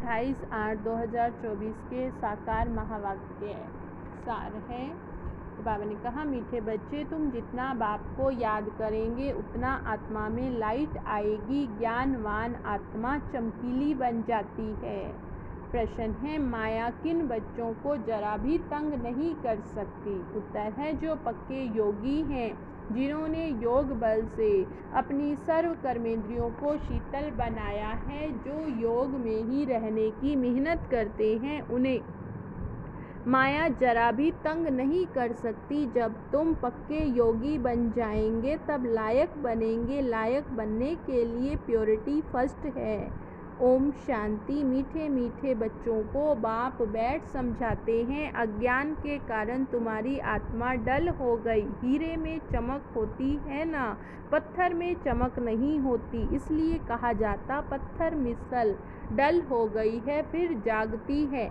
28/8/2024 के साकार महावाक्य सार है। बाबा ने कहा, मीठे बच्चे, तुम जितना बाप को याद करेंगे उतना आत्मा में लाइट आएगी। ज्ञानवान आत्मा चमकीली बन जाती है। प्रश्न है, माया किन बच्चों को जरा भी तंग नहीं कर सकती? उत्तर है, जो पक्के योगी हैं, जिन्होंने योग बल से अपनी सर्व कर्मेंद्रियों को शीतल बनाया है, जो योग में ही रहने की मेहनत करते हैं, उन्हें माया जरा भी तंग नहीं कर सकती। जब तुम पक्के योगी बन जाएंगे तब लायक बनेंगे। लायक बनने के लिए प्योरिटी फर्स्ट है। ओम शांति। मीठे मीठे बच्चों को बाप बैठ समझाते हैं, अज्ञान के कारण तुम्हारी आत्मा डल हो गई। हीरे में चमक होती है ना, पत्थर में चमक नहीं होती। इसलिए कहा जाता पत्थर मिसल डल हो गई है फिर जागती है।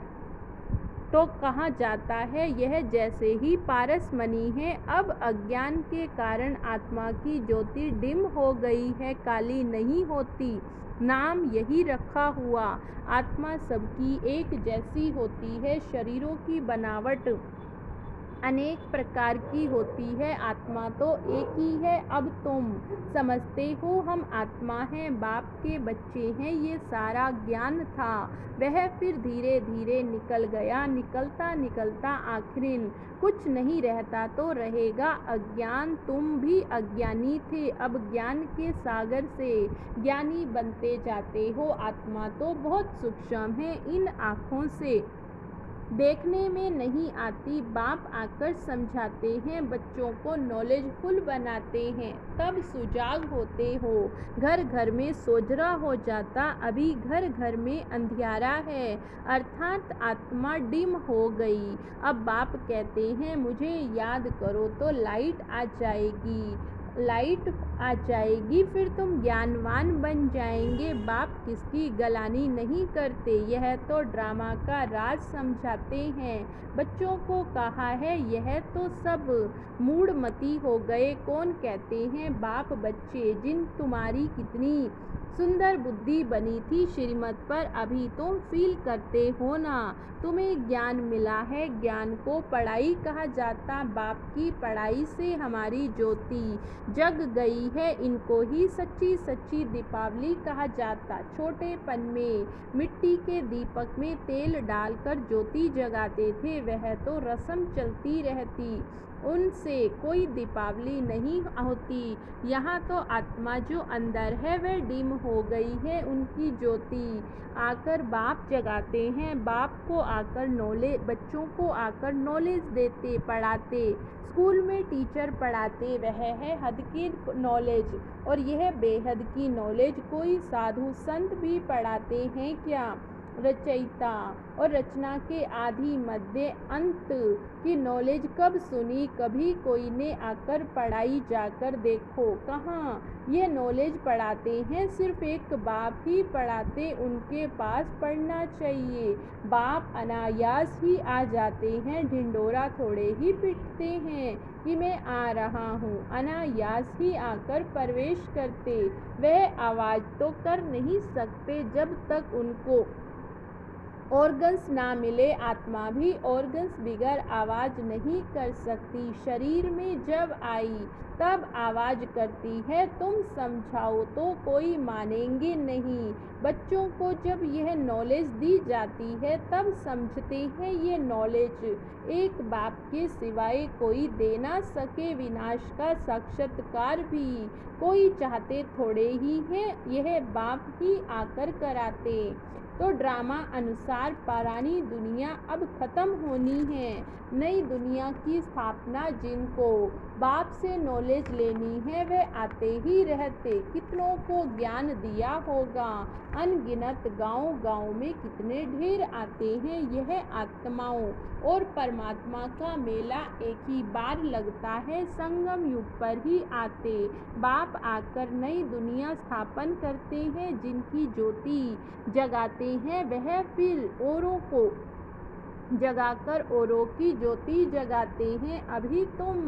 तो कहा जाता है यह जैसे ही पारसमणि है। अब अज्ञान के कारण आत्मा की ज्योति डिम हो गई है, काली नहीं होती। नाम यही रखा हुआ। आत्मा सबकी एक जैसी होती है। शरीरों की बनावट अनेक प्रकार की होती है, आत्मा तो एक ही है। अब तुम समझते हो हम आत्मा हैं, बाप के बच्चे हैं, ये सारा ज्ञान था वह फिर धीरे धीरे निकल गया। निकलता निकलता आखिर कुछ नहीं रहता तो रहेगा अज्ञान। तुम भी अज्ञानी थे, अब ज्ञान के सागर से ज्ञानी बनते जाते हो। आत्मा तो बहुत सूक्ष्म है, इन आँखों से देखने में नहीं आती। बाप आकर समझाते हैं, बच्चों को नॉलेजफुल बनाते हैं, तब सुजाग होते हो। घर घर में सोजरा हो जाता, अभी घर घर में अंधियारा है, अर्थात आत्मा डिम हो गई। अब बाप कहते हैं, मुझे याद करो तो लाइट आ जाएगी। लाइट आ जाएगी फिर तुम ज्ञानवान बन जाएंगे। बाप किसकी गलानी नहीं करते, यह तो ड्रामा का राज समझाते हैं। बच्चों को कहा है, यह तो सब मूढ़मती हो गए। कौन कहते हैं बाप बच्चे, जिन तुम्हारी कितनी सुंदर बुद्धि बनी थी श्रीमत पर, अभी तुम फील करते हो ना, तुम्हें ज्ञान मिला है। ज्ञान को पढ़ाई कहा जाता, बाप की पढ़ाई से हमारी ज्योति जग गई है। इनको ही सच्ची सच्ची दीपावली कहा जाता। छोटेपन में मिट्टी के दीपक में तेल डालकर ज्योति जगाते थे, वह तो रस्म चलती रहती, उनसे कोई दीपावली नहीं होती। यहाँ तो आत्मा जो अंदर है वह डिम हो गई है, उनकी ज्योति आकर बाप जगाते हैं। बाप को आकर नॉलेज, बच्चों को आकर नॉलेज देते, पढ़ाते। स्कूल में टीचर पढ़ाते, वह है हद की नॉलेज, और यह बेहद की नॉलेज कोई साधु संत भी पढ़ाते हैं क्या? रचयिता और रचना के आदि मध्य अंत की नॉलेज कब सुनी? कभी कोई ने आकर पढ़ाई जाकर देखो कहाँ? ये नॉलेज पढ़ाते हैं सिर्फ एक बाप ही पढ़ाते, उनके पास पढ़ना चाहिए। बाप अनायास ही आ जाते हैं, ढिंडोरा थोड़े ही पीटते हैं कि मैं आ रहा हूँ। अनायास ही आकर प्रवेश करते, वह आवाज़ तो कर नहीं सकते जब तक उनको ऑर्गन्स ना मिले। आत्मा भी ऑर्गन्स बिगर आवाज़ नहीं कर सकती, शरीर में जब आई तब आवाज़ करती है। तुम समझाओ तो कोई मानेंगे नहीं। बच्चों को जब यह नॉलेज दी जाती है तब समझते हैं ये नॉलेज एक बाप के सिवाय कोई दे ना सके। विनाश का साक्षात्कार भी कोई चाहते थोड़े ही है, यह बाप ही आकर कराते। तो ड्रामा अनुसार पुरानी दुनिया अब खत्म होनी है, नई दुनिया की स्थापना। जिनको बाप से नॉलेज लेनी है वह आते ही रहते। कितनों को ज्ञान दिया होगा, अनगिनत गांव गांव में कितने ढेर आते हैं। यह आत्माओं और परमात्मा का मेला एक ही बार लगता है, संगम युग पर ही आते बाप आकर नई दुनिया स्थापन करते हैं। जिनकी ज्योति जगाते हैं वह फिर औरों को जगाकर औरों की ज्योति जगाते हैं। अभी तुम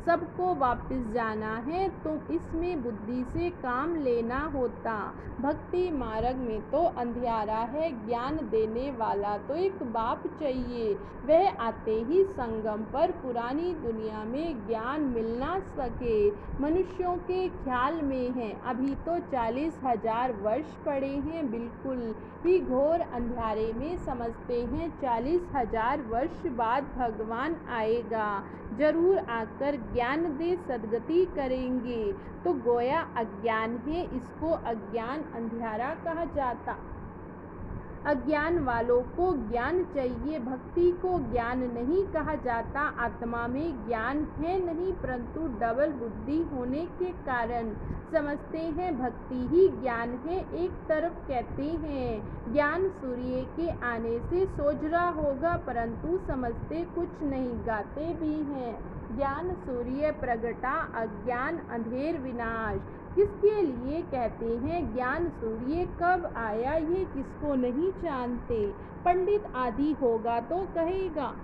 सबको वापस जाना है तो इसमें बुद्धि से काम लेना होता। भक्ति मार्ग में तो अंधियारा है, ज्ञान देने वाला तो एक बाप चाहिए। वह आते ही संगम पर पुरानी दुनिया में ज्ञान मिल ना सके। मनुष्यों के ख्याल में है अभी तो 40,000 वर्ष पड़े हैं, बिल्कुल ही घोर अंधियारे में समझते हैं 40,000 वर्ष बाद भगवान आएगा, जरूर आकर ज्ञान दे सद्गति करेंगे। तो गोया अज्ञान है, इसको अज्ञान अंधियारा कहा जाता। अज्ञान वालों को ज्ञान चाहिए, भक्ति को ज्ञान नहीं कहा जाता। आत्मा में ज्ञान है नहीं, परंतु डबल बुद्धि होने के कारण समझते हैं भक्ति ही ज्ञान है। एक तरफ कहते हैं ज्ञान सूर्य के आने से सोजरा होगा, परंतु समझते कुछ नहीं, गाते भी हैं ज्ञान सूर्य प्रगटा, अज्ञान अंधेर विनाश। किसके लिए कहते हैं ज्ञान सूर्य, कब आया ये किसको नहीं जानते। पंडित आदि होगा तो कहेगा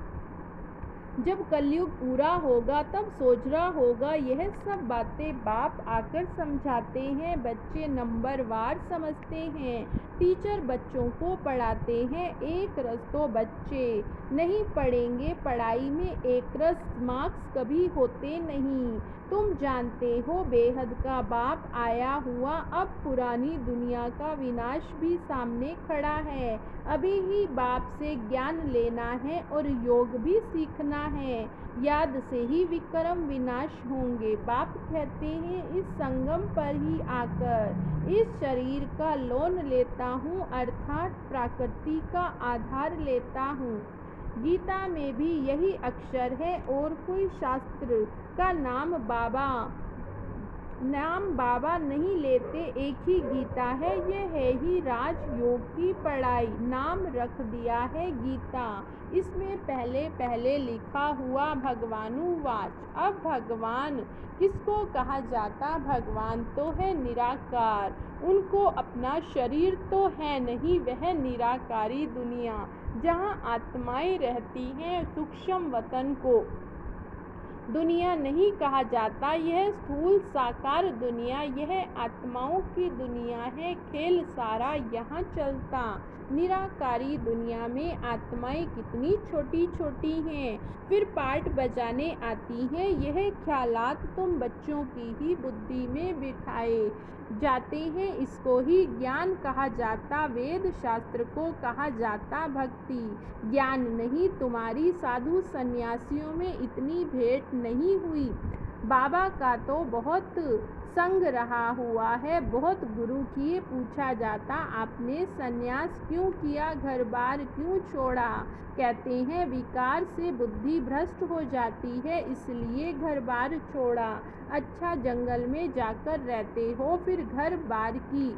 जब कलयुग पूरा होगा तब सोजरा होगा। यह सब बातें बाप आकर समझाते हैं, बच्चे नंबरवार समझते हैं। टीचर बच्चों को पढ़ाते हैं, एक रस तो बच्चे नहीं पढ़ेंगे, पढ़ाई में एक रस मार्क्स कभी होते नहीं। तुम जानते हो बेहद का बाप आया हुआ, अब पुरानी दुनिया का विनाश भी सामने खड़ा है। अभी ही बाप से ज्ञान लेना है और योग भी सीखना है, याद से ही विक्रम विनाश होंगे। बाप कहते हैं इस संगम पर ही आकर इस शरीर का लोन लेता हूँ, अर्थात प्रकृति का आधार लेता हूँ। गीता में भी यही अक्षर है और कोई शास्त्र का नाम बाबा नहीं लेते, एक ही गीता है, ये है ही राजयोग की पढ़ाई, नाम रख दिया है गीता। इसमें पहले पहले लिखा हुआ भगवानुवाच। अब भगवान किसको कहा जाता, भगवान तो है निराकार, उनको अपना शरीर तो है नहीं, वह निराकारी दुनिया जहाँ आत्माएं रहती हैं। सूक्ष्म वतन को दुनिया नहीं कहा जाता, यह स्थूल साकार दुनिया, यह आत्माओं की दुनिया है, खेल सारा यहाँ चलता। निराकारी दुनिया में आत्माएं कितनी छोटी छोटी हैं, फिर पाठ बजाने आती हैं। यह ख्यालात तुम बच्चों की ही बुद्धि में बिठाए जाते हैं, इसको ही ज्ञान कहा जाता। वेद शास्त्र को कहा जाता भक्ति, ज्ञान नहीं। तुम्हारी साधु सन्यासियों में इतनी भेंट नहीं हुई, बाबा का तो बहुत संग रहा हुआ है, बहुत गुरु किए। पूछा जाता आपने सन्यास क्यों किया, घर बार क्यों छोड़ा, कहते हैं विकार से बुद्धि भ्रष्ट हो जाती है, इसलिए घर बार छोड़ा। अच्छा जंगल में जाकर रहते हो, फिर घर बार की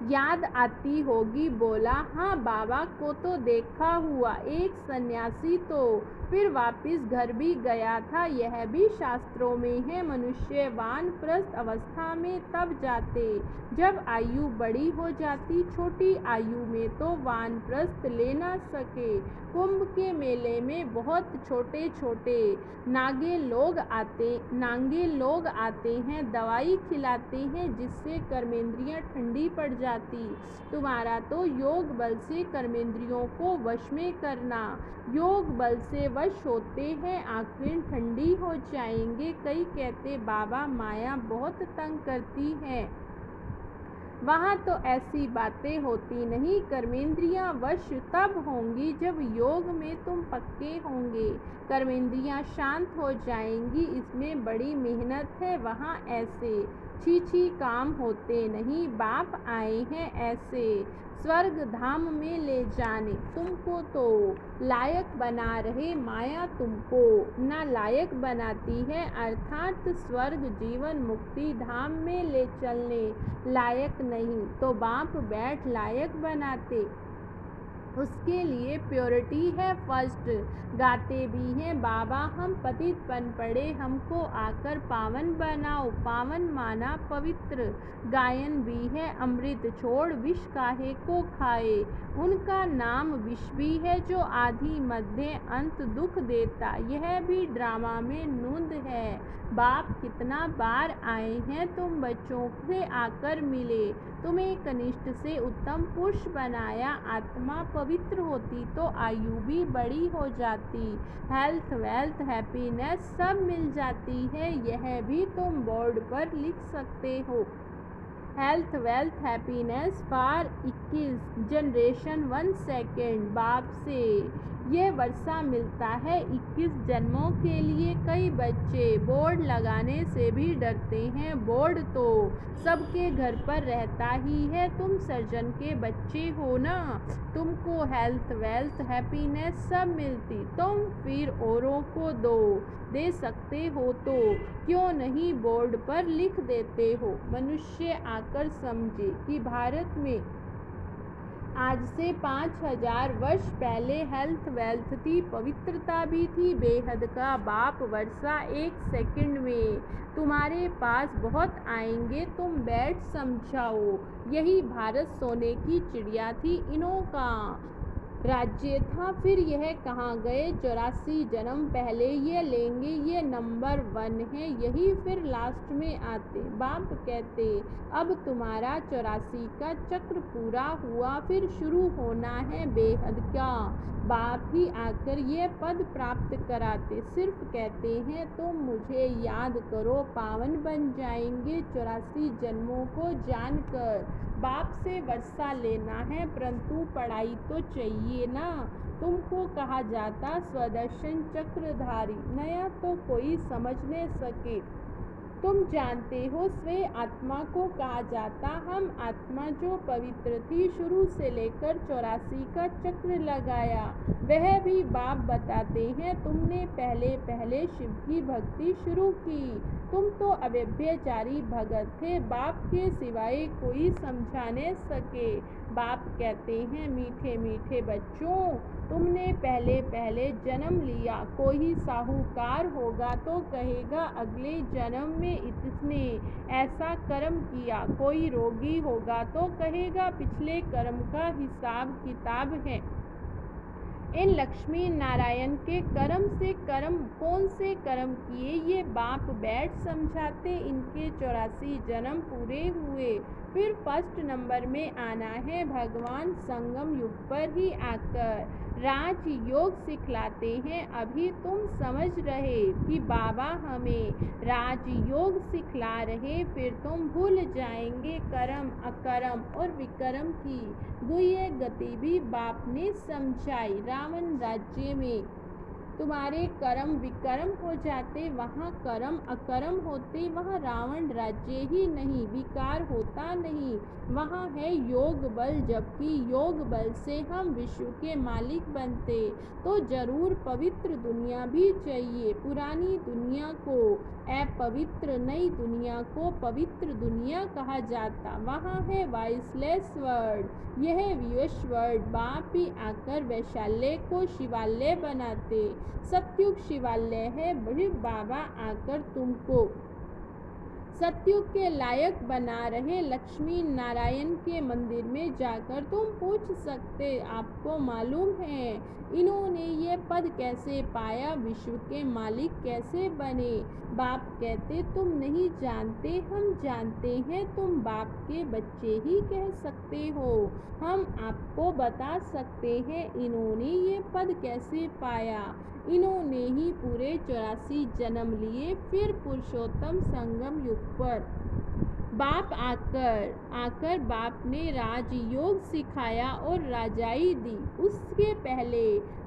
याद आती होगी। बोला हाँ बाबा को तो देखा हुआ, एक सन्यासी तो फिर वापस घर भी गया था, यह भी शास्त्रों में है। मनुष्य वानप्रस्थ अवस्था में तब जाते जब आयु बड़ी हो जाती, छोटी आयु में तो वानप्रस्थ ले ना सके। कुंभ के मेले में बहुत छोटे छोटे नागे लोग आते हैं, दवाई खिलाते हैं जिससे कर्मेंद्रियां ठंडी पड़ जाती। तुम्हारा तो योग बल से कर्मेंद्रियों को वश में करना, योग बल से वश होते हैं आखिर ठंडी हो जाएंगे। कई कहते बाबा माया बहुत तंग करती है, वहाँ तो ऐसी बातें होती नहीं, कर्मेंद्रियां वश तब होंगी जब योग में तुम पक्के होंगे, कर्मेंद्रियां शांत हो जाएंगी। इसमें बड़ी मेहनत है, वहाँ ऐसे छी काम होते नहीं। बाप आए हैं ऐसे स्वर्ग धाम में ले जाने, तुमको तो लायक बना रहे, माया तुमको ना लायक बनाती है, अर्थात स्वर्ग जीवन मुक्ति धाम में ले चलने लायक नहीं, तो बाप बैठ लायक बनाते। उसके लिए प्योरिटी है फर्स्ट। गाते भी हैं बाबा हम पतित बन पड़े, हमको आकर पावन बनाओ, पावन माना पवित्र। गायन भी है अमृत छोड़ विष काहे को खाए, उनका नाम विष भी है जो आदि मध्य अंत दुख देता। यह भी ड्रामा में नूंद है। बाप कितना बार आए हैं तुम बच्चों से आकर मिले, तुम्हें कनिष्ठ से उत्तम पुरुष बनाया। आत्मा पवित्र होती तो आयु भी बड़ी हो जाती, हेल्थ वेल्थ हैप्पीनेस सब मिल जाती है। यह भी तुम बोर्ड पर लिख सकते हो। Health wealth happiness for 21 generation 1 second. बाप से ये वर्षा मिलता है 21 जन्मों के लिए। कई बच्चे बोर्ड लगाने से भी डरते हैं। बोर्ड तो सबके घर पर रहता ही है। तुम सर्जन के बच्चे हो ना, तुमको हेल्थ वेल्थ हैप्पीनेस सब मिलती, तुम फिर औरों को दे सकते हो तो क्यों नहीं बोर्ड पर लिख देते हो। मनुष्य आकर समझे कि भारत में आज से 5000 वर्ष पहले हेल्थ वेल्थ थी, पवित्रता भी थी बेहद का। बाप वर्षा 1 सेकंड में तुम्हारे पास बहुत आएंगे, तुम बैठ समझाओ। यही भारत सोने की चिड़िया थी, इन्हों का राज्य था। फिर यह कहाँ गए? 84 जन्म पहले ये लेंगे, ये नंबर 1 है, यही फिर लास्ट में आते। बाप कहते अब तुम्हारा 84 का चक्र पूरा हुआ, फिर शुरू होना है बेहद का। बाप ही आकर ये पद प्राप्त कराते, सिर्फ कहते हैं तुम मुझे याद करो, पावन बन जाएंगे 84 जन्मों को जानकर। बाप से वर्षा लेना है परंतु पढ़ाई तो चाहिए ना। तुमको कहा जाता स्वदर्शन चक्रधारी, नया तो कोई समझ न सके। तुम जानते हो स्वे आत्मा को कहा जाता। हम आत्मा जो पवित्र थी, शुरू से लेकर 84 का चक्र लगाया, वह भी बाप बताते हैं। तुमने पहले पहले शिव की भक्ति शुरू की, तुम तो अव्यभिचारी भगत थे, बाप के सिवाय कोई समझा न सके। बाप कहते हैं मीठे मीठे बच्चों, तुमने पहले पहले जन्म लिया। कोई साहूकार होगा तो कहेगा अगले जन्म में इसने ऐसा कर्म किया। कोई रोगी होगा तो कहेगा पिछले कर्म का हिसाब किताब है। इन लक्ष्मी नारायण के कर्म से कर्म कौन से कर्म किए, ये बाप बैठ समझाते। इनके 84 जन्म पूरे हुए, फिर फर्स्ट नंबर में आना है भगवान संगम युग पर ही आकर राजयोग सिखलाते हैं। अभी तुम समझ रहे कि बाबा हमें राजयोग सिखला रहे, फिर तुम भूल जाएंगे कर्म अकर्म और विकर्म की गुह्य गति भी बाप ने समझाई। रावण राज्य में तुम्हारे कर्म विकर्म हो जाते, वहाँ कर्म अकर्म होते, वहाँ रावण राज्य ही नहीं, विकार होता नहीं, वहाँ है योग बल। जबकि योग बल से हम विश्व के मालिक बनते तो जरूर पवित्र दुनिया भी चाहिए। पुरानी दुनिया को अपवित्र, नई दुनिया को पवित्र दुनिया कहा जाता। वहाँ है वाइसलेस वर्ड, यह विवश वर्ड। बाप ही आकर वैशाल्य को शिवालय बनाते। सत्युग शिवालय है, बड़े बाबा आकर तुमको सत्युग के लायक बना रहे। लक्ष्मी नारायण के मंदिर में जाकर तुम पूछ सकते, आपको मालूम है इन्होंने ये पद कैसे पाया, विश्व के मालिक कैसे बने। बाप कहते तुम नहीं जानते, हम जानते हैं, तुम बाप के बच्चे ही कह सकते हो। हम आपको बता सकते हैं इन्होंने ये पद कैसे पाया। इन्होंने ही पूरे 84 जन्म लिए, फिर पुरुषोत्तम संगम युग पर बाप आकर बाप ने राजयोग सिखाया और राजाई दी। उसके पहले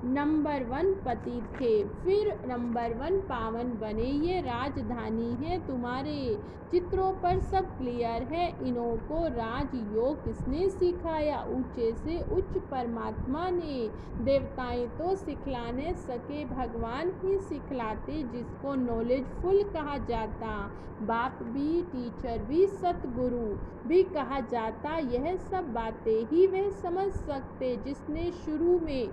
नंबर 1 पति थे, फिर नंबर 1 पावन बने। ये राजधानी है तुम्हारे चित्रों पर सब क्लियर है। इन्हों को राजयोग किसने सिखाया? ऊंचे से उच्च परमात्मा ने। देवताएं तो सिखलाने सके, भगवान ही सिखलाते, जिसको नॉलेजफुल कहा जाता। बाप भी टीचर भी सतगुरु भी कहा जाता। यह सब बातें ही वह समझ सकते जिसने शुरू में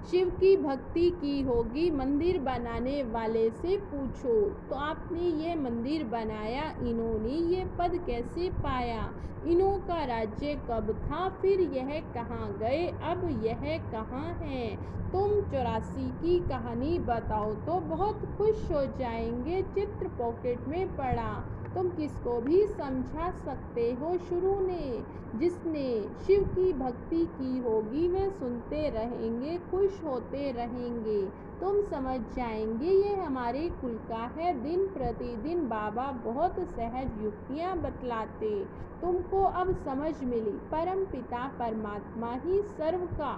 शिव की भक्ति की होगी। मंदिर बनाने वाले से पूछो तो आपने ये मंदिर बनाया, इन्होंने ये पद कैसे पाया, इन्हों का राज्य कब था, फिर यह कहाँ गए, अब यह कहाँ हैं। तुम 84 की कहानी बताओ तो बहुत खुश हो जाएंगे। चित्र पॉकेट में पड़ा, तुम किसको भी समझा सकते हो। शुरू ने जिसने शिव की भक्ति की होगी वह सुनते रहेंगे, खुश होते रहेंगे। तुम समझ जाएंगे ये हमारे कुल का है। दिन प्रतिदिन बाबा बहुत सहज युक्तियाँ बतलाते, तुमको अब समझ मिली। परम पिता परमात्मा ही सर्व का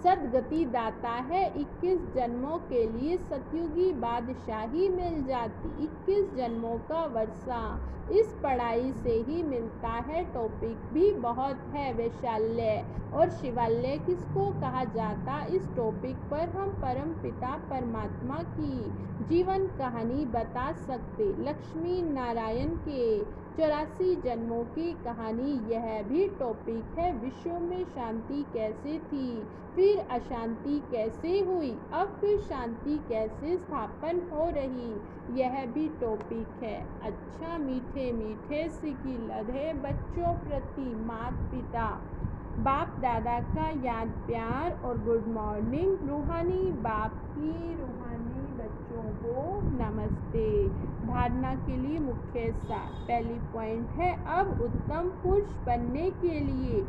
सदगति दाता है। 21 जन्मों के लिए सतयुगी बादशाही मिल जाती, 21 जन्मों का वर्षा इस पढ़ाई से ही मिलता है। टॉपिक भी बहुत है, वैशाल्य और शिवालय किसको कहा जाता। इस टॉपिक पर हम परम पिता परमात्मा की जीवन कहानी बता सकते। लक्ष्मी नारायण के 84 जन्मों की कहानी, यह भी टॉपिक है। विश्व में शांति कैसे थी, फिर अशांति कैसे हुई, अब फिर शांति कैसे स्थापन हो रही, यह भी टॉपिक है। अच्छा मीठे मीठे सिकी लधे बच्चों प्रति माता पिता बाप दादा का याद प्यार और गुड मॉर्निंग। रूहानी बाप की रूहानी बच्चों को नमस्ते। धारणा के लिए मुख्य सार, पहली पॉइंट है अब उत्तम पुरुष बनने के लिए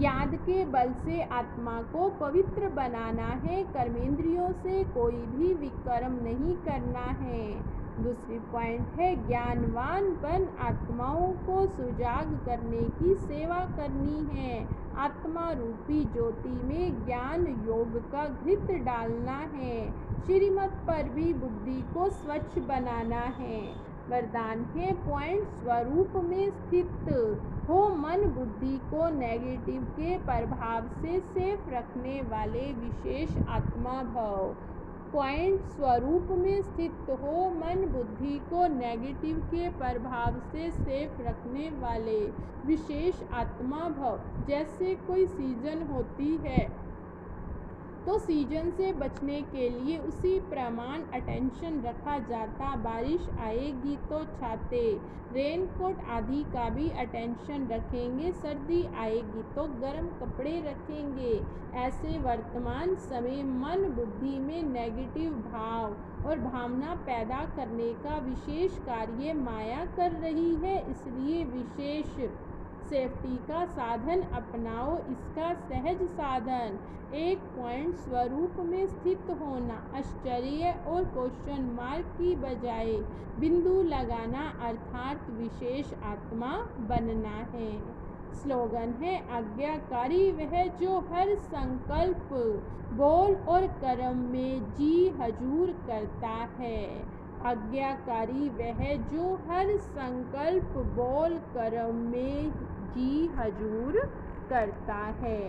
याद के बल से आत्मा को पवित्र बनाना है। कर्मेंद्रियों से कोई भी विकर्म नहीं करना है। दूसरी पॉइंट है ज्ञानवान बन आत्माओं को सुजाग करने की सेवा करनी है। आत्मा रूपी ज्योति में ज्ञान योग का घृत डालना है। श्रीमत पर भी बुद्धि को स्वच्छ बनाना है। वरदान है पॉइंट स्वरूप में स्थित हो, मन बुद्धि को नेगेटिव के प्रभाव से सेफ रखने वाले विशेष आत्मा भव। पॉइंट स्वरूप में स्थित हो, मन बुद्धि को नेगेटिव के प्रभाव से सेफ रखने वाले विशेष आत्मा भव। जैसे कोई सीजन होती है तो सीजन से बचने के लिए उसी प्रमाण अटेंशन रखा जाता। बारिश आएगी तो छाते, रेनकोट आदि का भी अटेंशन रखेंगे। सर्दी आएगी तो गर्म कपड़े रखेंगे। ऐसे वर्तमान समय मन बुद्धि में नेगेटिव भाव और भावना पैदा करने का विशेष कार्य माया कर रही है। इसलिए विशेष सेफ्टी का साधन अपनाओ, इसका सहज साधन। एक पॉइंट स्वरूप में स्थित होना, आश्चर्य और क्वेश्चन मार्क की बजाय बिंदु लगाना अर्थात विशेष आत्मा बनना है। स्लोगन है आज्ञाकारी वह जो हर संकल्प बोल और कर्म में जी हजूर करता है। आज्ञाकारी वह जो हर संकल्प बोल कर्म में जी हजूर करता है।